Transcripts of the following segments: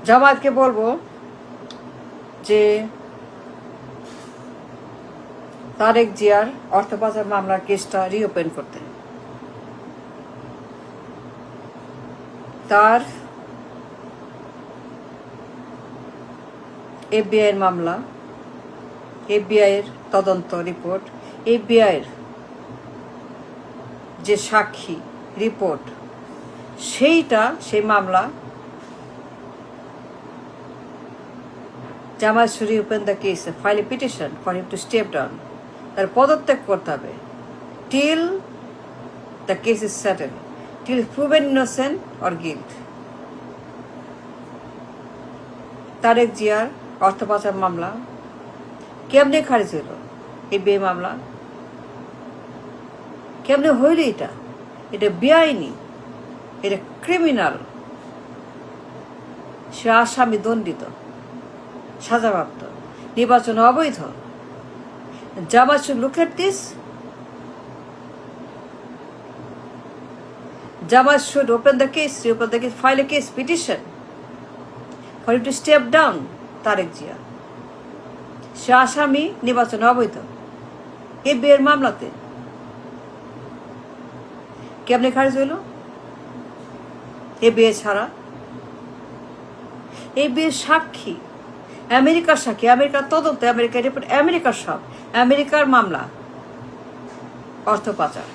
জামায়াতকে বলবো যে তারেক জিয়ার অর্থ পাচার মামলার কেসটা রিওপেন করতে, তার FBI এর মামলা, FBI এর তদন্ত রিপোর্ট, FBI এর যে সাক্ষী রিপোর্ট, সেই মামলা Jamaat should reopen the case, file a petition for him to step down. তার পদত্যাগ করতে হবে till the case is settled, till proven innocent or guilt. Tarique জিয়ার অর্থ পাচার মামলা কেমনে খারিজ হইল? FBI মামলা কেমনে হইল? এটা বেআইনি, এটা ক্রিমিনাল। সে আসামি, দণ্ডিত, সাজাপ্রাপ্ত, নির্বাচন অবৈধ। Jamaat should look at this. Jamaat should open the case, file a case, petition for him to step down. Tarique Zia সে আসামি, নির্বাচন অবৈধ, FBI এর মামলাতে। কেমনে খারিজ হইল? FBI ছাড়া, FBI সাক্ষী, আমেরিকার সাক্ষী, আমেরিকার তদন্ত, আমেরিকার রিপোর্ট, আমেরিকার সব, আমেরিকার মামলা অর্থ পাচার।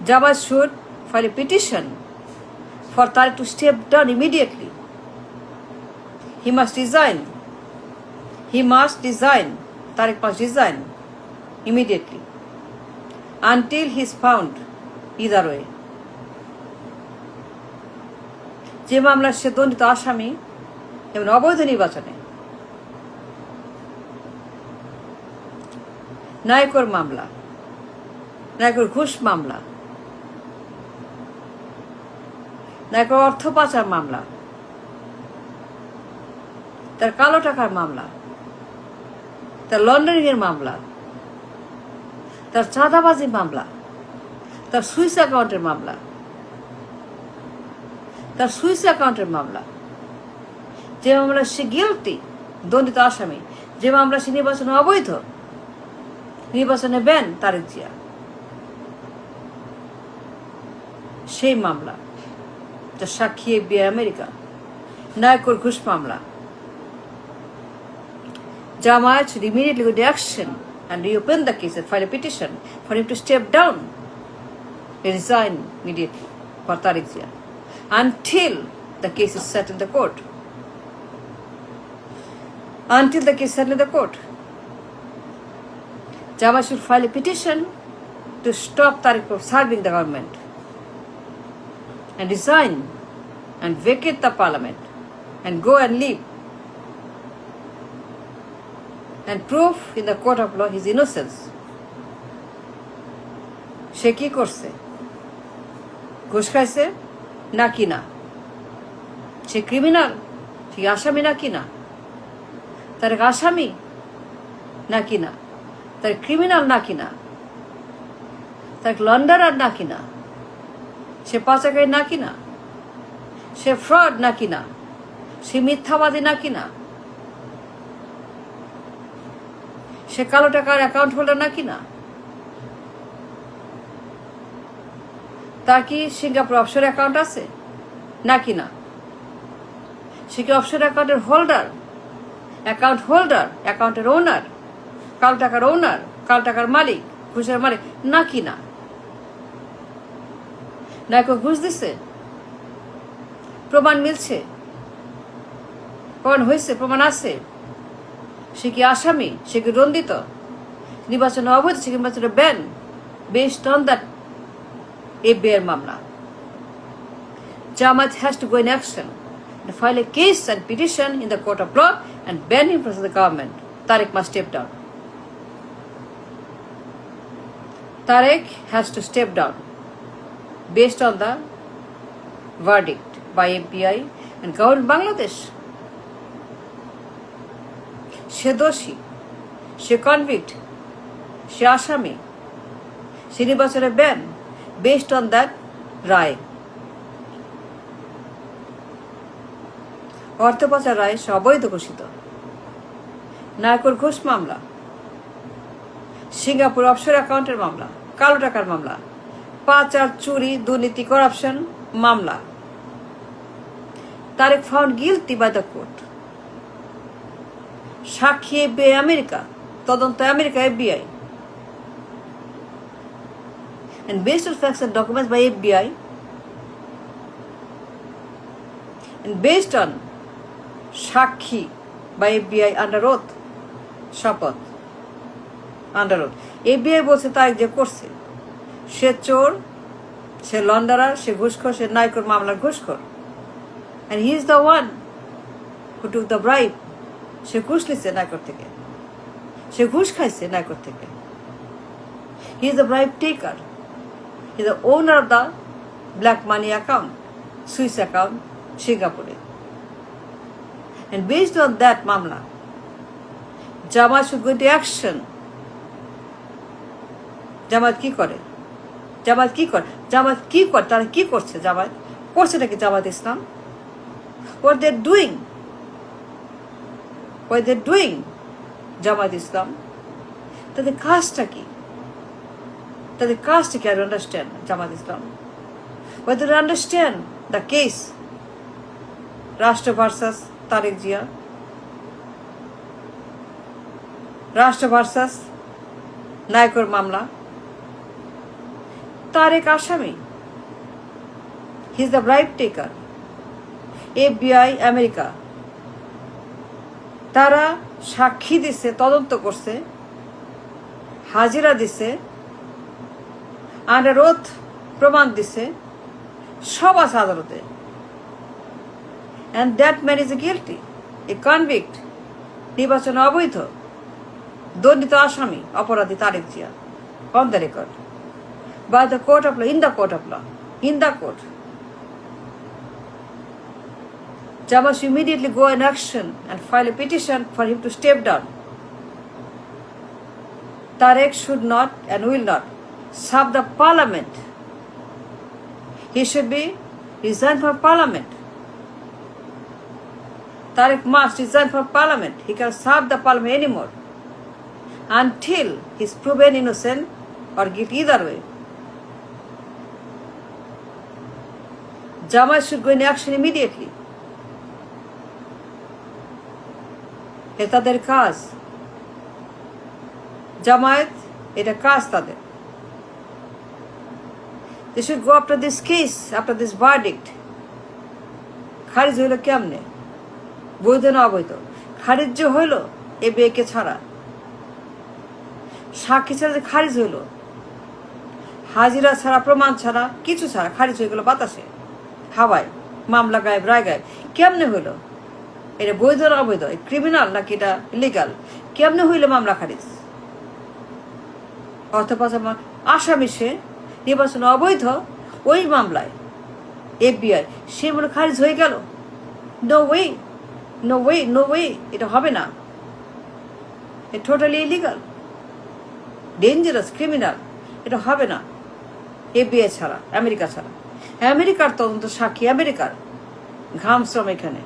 Jamaat should file a petition for Tariq to step down immediately. He must resign. Tariq must resign immediately until he is found either way. যে মামলার সে দণ্ডিত আসামি এবং অবৈধ নির্বাচনে, নায়কর মামলা, নায়কর ঘুষ মামলা, নায়কর অর্থ পাচার মামলা, তার কালো টাকার মামলা, তার লন্ডারিং এর মামলা, তার চাঁদাবাজি মামলা, তার সুইস অ্যাকাউন্টের মামলা, যে মামলা সে গিলটি, দণ্ডিত আসামি, যে মামলা সে নির্বাচনে অবৈধ, নির্বাচনে ব্যান তারেক জিয়া, সেই মামলা যা সাক্ষী FBI আমেরিকা, নায়কর ঘুষ মামলা। Jamaat should immediately go to action and reopen the case and file a petition for him to step down, resign immediately for Tariq Zia until the case is settled in the court. Jamaat should file a petition to stop Tariq from serving the government and resign and vacate the parliament and go and leave and prove in the court of law his innocence. সে কি করছে? ঘুষ খাইছে নাকি না? সে criminal, সে আসামি নাকি না? তার আসামি নাকি না? তার ক্রিমিনাল নাকি না? তার লন্ডারার নাকি না? সে পাচারকারী নাকি না? সে ফ্রড নাকি না? সে মিথ্যাবাদী নাকি না? সে কালো টাকার অ্যাকাউন্ট হোল্ডার নাকি না? তার কি সিঙ্গাপুর অফশোর অ্যাকাউন্ট আছে নাকি না? সে কি অফশোর অ্যাকাউন্টের হোল্ডার, অ্যাকাউন্টের ওনার, কালো টাকার ওনার, কালো টাকার মালিক, ঘুষের মালিক নাকি না? নাকি ঘুষ দিছে? প্রমাণ মিলছে, প্রমাণ হয়েছে, প্রমাণ আছে। সে কি আসামি? সে কি দণ্ডিত? নির্বাচনে অবৈধ, সে কি নির্বাচনে ban based on that FBI মামলা। Jamaat has to go in action and file a case and petition in the court of law and ban him from the government. Tariq must step down. Tariq has to step down based on the verdict by FBI and government Bangladesh. সে দোষী, সে convict, সে আসামি, সে নির্বাচনে ban based on that রায়। অর্থ পাচার রায় সে অবৈধ ঘোষিত। নায়কর ঘুষ মামলা, Singapore offshore অ্যাকাউন্টের মামলা, কালো টাকার মামলা, পাচার, চুরি, দুর্নীতি, করাপশন মামলা। Tarique found guilty by the court. সাক্ষী FBI আমেরিকা, তদন্ত America FBI, and based on facts and documents by FBI and based on সাক্ষী by FBI under oath, শপথ under oath, FBI বলছে তাই যে করছে, সে চোর, সে লন্ডারার, সে ঘুষখোর, সে নায়কর মামলার ঘুষখোর, and he is the one who took the bribe. সে ঘুষ নিচ্ছে নায়কর থেকে, সে ঘুষ খাইছে নায়কর থেকে। He is the bribe taker. He is the owner of the black money account, Swiss account, Singapore. And based on that mamla, Jamaat should go into action. জামাত কি করে? জামাত কি করে? জামাত কি করে? তারা কি করছে? জামাত করছে নাকি জামাত ইসলাম? What they doing? What they doing? জামাত ইসলাম তাদের কাজটা কি? তাদের কাজটা কি? I don't understand Jamaat Islam. Whether they understand the case রাষ্ট্র ভার্সাস তারেক জিয়া, রাষ্ট্র ভার্সাস নায়কর মামলা, তারেক আসামি, he is the bribe taker. FBI America তারা সাক্ষী দিছে, তদন্ত করছে, হাজিরা দিছে, আন্ডার ওথ প্রমাণ দিছে, সব আছে আদালতে। And that man is a guilty, a convict, নির্বাচনে অবৈধ, দণ্ডিত আসামি, অপরাধী Tarique Zia, on the record, by the court of law, in the court of law, in the court. Jamaat should immediately go in action and file a petition for him to step down. Tarek should not and will not serve the parliament. He should be resigned from parliament. Tarek must resign from parliament. He cannot serve the parliament anymore until he is proven innocent or guilty, either way. Jamaat should go in action immediately. এটা তাদের কাজ। জামায়াত এটা কাজ তাদের। They should go after this case, after this verdict. খারিজ হইল কেমনে? বৈধ না অবৈধ? খারিজ যে হইল FBI কে ছাড়া, সাক্ষী ছাড়া যে খারিজ হইল, হাজিরা ছাড়া, প্রমাণ ছাড়া, কিছু ছাড়া খারিজ হয়ে গেল বাতাসে, হাওয়ায়, মামলা গায়েব, রায় গায়েব। কেমনে হইল? এটা বৈধ না অবৈধ? ক্রিমিনাল নাকি এটা লিগাল? কেমনে হইল মামলা খারিজ? অথবা আসামি সে, নির্বাচন অবৈধ, ওই মামলায় FBI সে মনে খারিজ হয়ে গেল। No way, no way, no way, এটা হবে না। এটা টোটালি ইলিগাল, ডেঞ্জারাস, ক্রিমিনাল, এটা হবে না FBI ছাড়া, আমেরিকা ছাড়া। আমেরিকার তদন্ত সাক্ষী, আমেরিকার ঘাম শ্রম এখানে।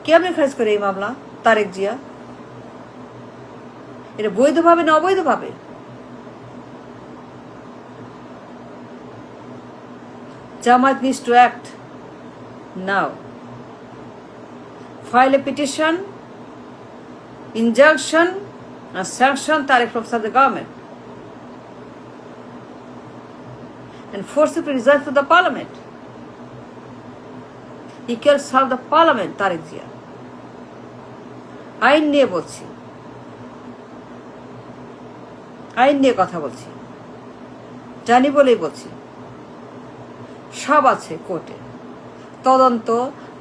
কেমনে খারিজ করে এই মামলা তারেক জিয়া? এটা বৈধভাবে না অবৈধভাবে? Jamaat needs to act now. File a petition, injunction, and sanction Tarek from the government, and force him to resign from the parliament. He can serve the parliament, Tarek Zia. আইন নিয়ে বলছি, আইন নিয়ে কথা বলছি, জানি বলেই বলছি। সব আছে কোর্টে, তদন্ত,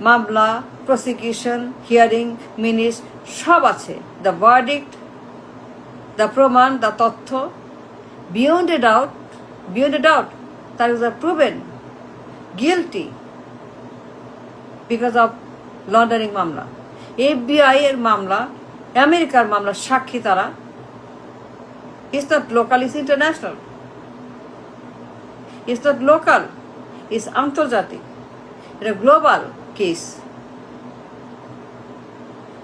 মামলা, প্রসিকিউশন, হিয়ারিং, মিনিটস সব আছে। দ্য ভার্ডিক্ট, দ্য প্রমাণ, দ্য তথ্য, beyond a doubt, beyond a doubt তার is proven guilty because of laundering মামলা। FBI এর মামলা, আমেরিকার মামলা, সাক্ষী তারা। It's not local, it's international. It's not local, it's আন্তর্জাতিক, এটা global case.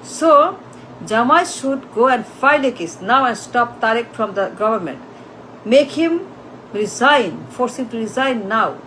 So, Jamai should go and file a case now and stop Tarek from the government. Make him resign, force him to resign now.